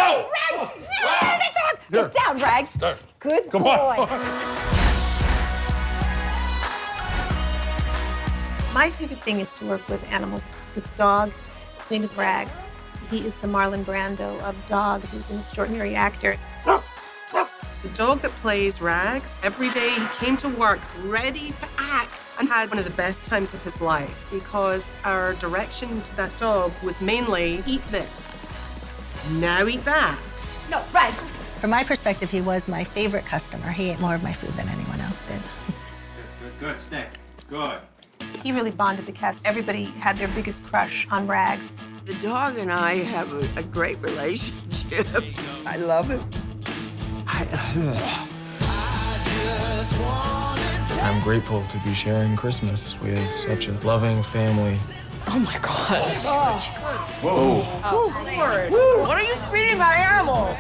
No! Rags! No! Get down, Rags. Good Come boy. on. My favorite thing is to work with animals. This dog, his name is Rags. He is the Marlon Brando of dogs. He was an extraordinary actor. The dog that plays Rags, every day he came to work ready to act and had one of the best times of his life because our direction to that dog was mainly eat this, now eat that. No, Rags. From my perspective, he was my favorite customer. He ate more of my food than anyone else did. Good, Stick. Good. He really bonded the cast. Everybody had their biggest crush on Rags. The dog and I have a great relationship. I love him. I'm grateful to be sharing Christmas with such a loving family. Oh my God. Whoa. Lord. What are you feeding my animal?